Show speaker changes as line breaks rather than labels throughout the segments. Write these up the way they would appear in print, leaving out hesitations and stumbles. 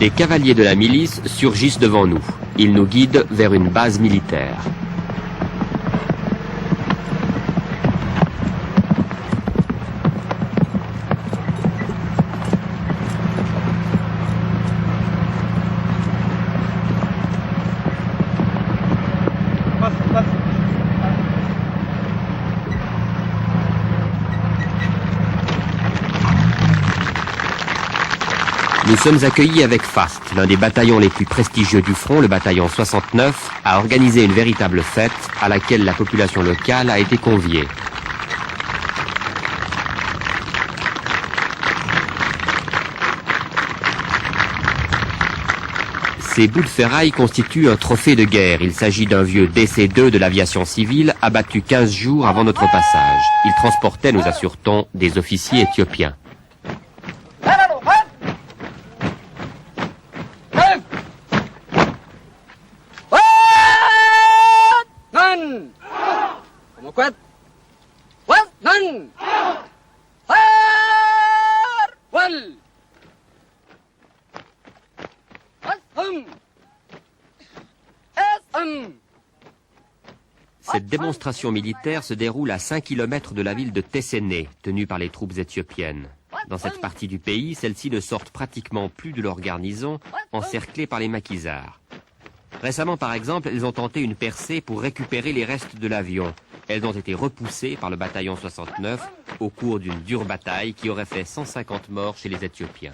Des cavaliers de la milice surgissent devant nous. Ils nous guident vers une base militaire. Nous sommes accueillis avec faste. L'un des bataillons les plus prestigieux du front, le bataillon 69, a organisé une véritable fête à laquelle la population locale a été conviée. Ces bouts de ferraille constituent un trophée de guerre. Il s'agit d'un vieux DC-2 de l'aviation civile abattu 15 jours avant notre passage. Il transportait, nous assure-t-on, des officiers éthiopiens. Cette démonstration militaire se déroule à 5 km de la ville de Tesséné, tenue par les troupes éthiopiennes. Dans cette partie du pays, celles-ci ne sortent pratiquement plus de leur garnison, encerclées par les maquisards. Récemment, par exemple, elles ont tenté une percée pour récupérer les restes de l'avion. Elles ont été repoussées par le bataillon 69 au cours d'une dure bataille qui aurait fait 150 morts chez les Éthiopiens.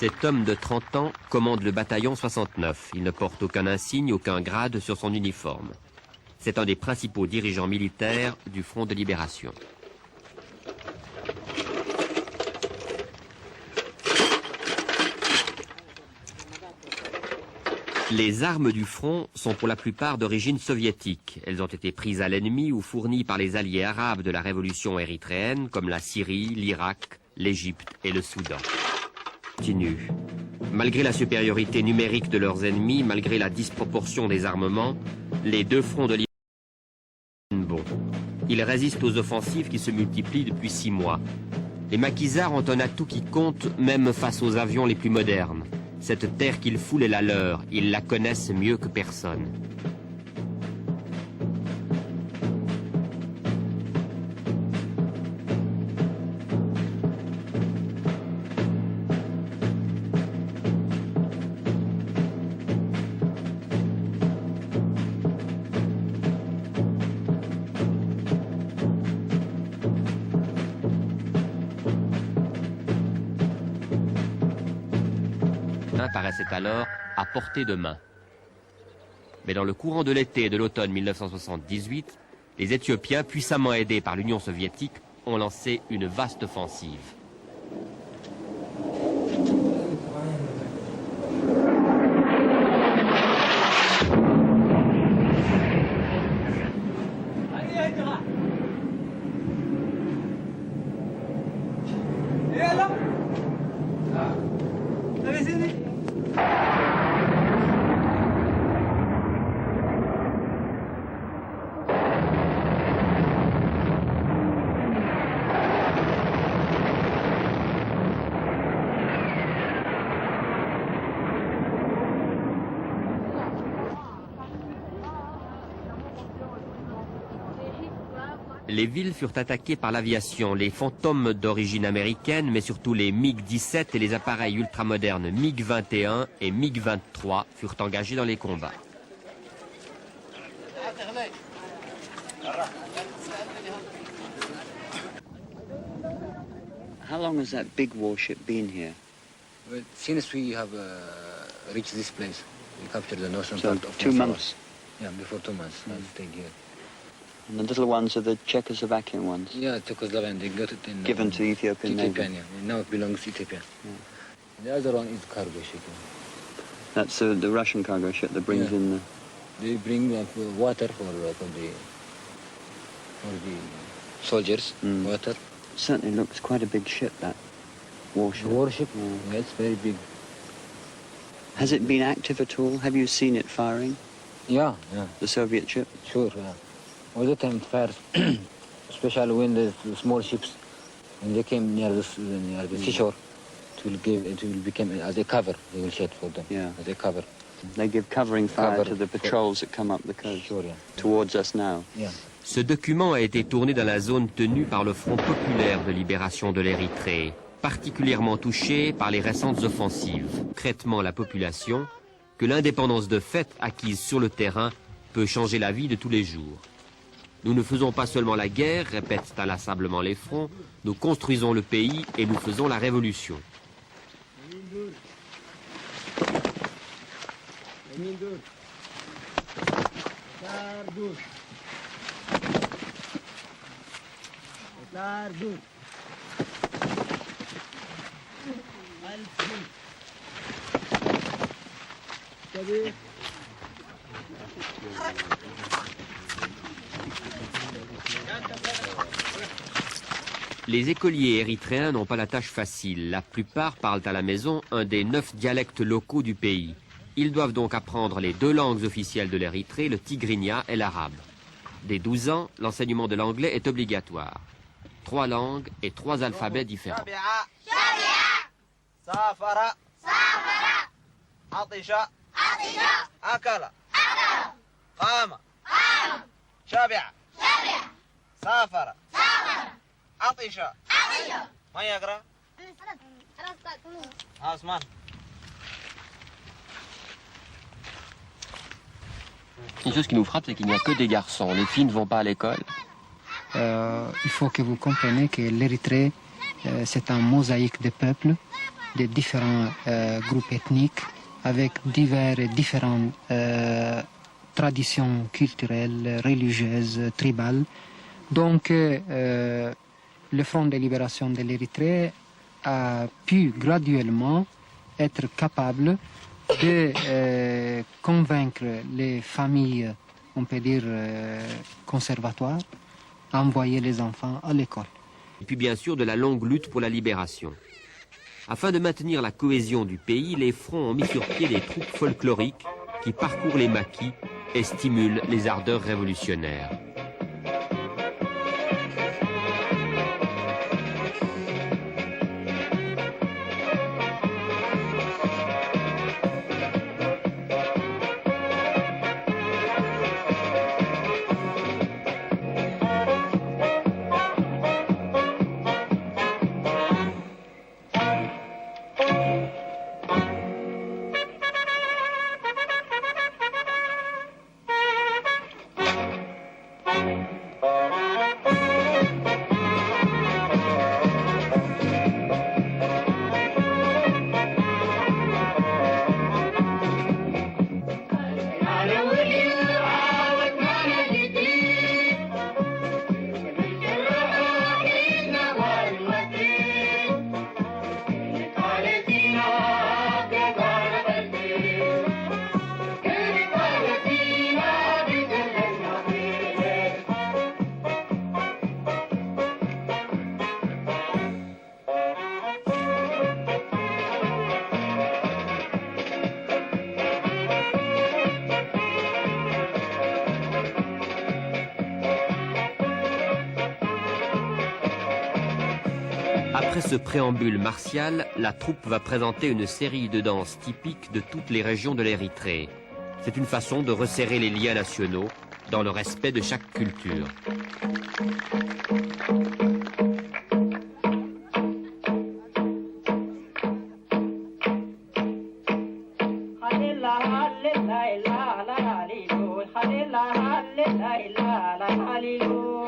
Cet homme de 30 ans commande le bataillon 69. Il ne porte aucun insigne, aucun grade sur son uniforme. C'est un des principaux dirigeants militaires du Front de Libération. Les armes du front sont pour la plupart d'origine soviétique. Elles ont été prises à l'ennemi ou fournies par les alliés arabes de la révolution érythréenne comme la Syrie, l'Irak, l'Égypte et le Soudan. Malgré la supériorité numérique de leurs ennemis, malgré la disproportion des armements, les deux fronts de libération sont bons. Ils résistent aux offensives qui se multiplient depuis 6 mois. Les maquisards ont un atout qui compte même face aux avions les plus modernes. Cette terre qu'ils foulent est la leur, ils la connaissent mieux que personne. Paraissait alors à portée de main. Mais dans le courant de l'été et de l'automne 1978, les Éthiopiens, puissamment aidés par l'Union soviétique, ont lancé une vaste offensive. Les villes furent attaquées par l'aviation, les fantômes d'origine américaine, mais surtout les MiG-17 et les appareils ultramodernes MiG-21 et MiG-23 furent engagés dans les combats.
How long has that big warship been here?
Well, since we have reached this place, we captured the northern
So
part of
2
Moscow.
months.
Yeah, before 2 months, I stayed here.
And the little ones are the Czechoslovakian ones,
Yeah, Czechoslovakian, they got it in...
given to the Ethiopian Navy.
Ethiopian, yeah. Now it belongs to Ethiopia. The other one is cargo ship.
That's the Russian cargo ship that brings
Yeah.
in the...
They bring water for the soldiers, water.
Certainly looks quite a big ship, that warship.
The warship, yeah, it's very big.
Has it been active at all? Have you seen it firing,
Yeah,
the Soviet ship?
sure, yeah. All the time it fires, especially when the small ships, when they came near the seashore, it will become as a cover. They will shoot for them, as a cover.
They give covering fire
Cover.
to the patrols that come up the coast,
Sure, yeah.
towards us now.
Yeah.
Ce document a été tourné dans la zone tenue par le Front populaire de libération de l'Érythrée, particulièrement touché par les récentes offensives. Concrètement la population, que l'indépendance de fait acquise sur le terrain peut changer la vie de tous les jours. Nous ne faisons pas seulement la guerre, répètent inlassablement les fronts, nous construisons le pays et nous faisons la révolution. Les écoliers érythréens n'ont pas la tâche facile. La plupart parlent à la maison un des 9 dialectes locaux du pays. Ils doivent donc apprendre les 2 langues officielles de l'Érythrée, le tigrinya et l'arabe. Dès 12 ans, l'enseignement de l'anglais est obligatoire. 3 langues et 3 alphabets différents. Une chose qui nous frappe, c'est qu'il n'y a que des garçons. Les filles ne vont pas à l'école.
Il faut que vous compreniez que l'Érythrée, c'est un mosaïque de peuples, de différents groupes ethniques, avec différentes traditions culturelles, religieuses, tribales. Donc, le Front de libération de l'Érythrée a pu graduellement être capable de convaincre les familles, on peut dire, conservatoires, à envoyer les enfants à l'école.
Et puis bien sûr de la longue lutte pour la libération. Afin de maintenir la cohésion du pays, les fronts ont mis sur pied des troupes folkloriques qui parcourent les maquis et stimulent les ardeurs révolutionnaires. Après ce préambule martial, la troupe va présenter une série de danses typiques de toutes les régions de l'Érythrée. C'est une façon de resserrer les liens nationaux, dans le respect de chaque culture.
la la la la la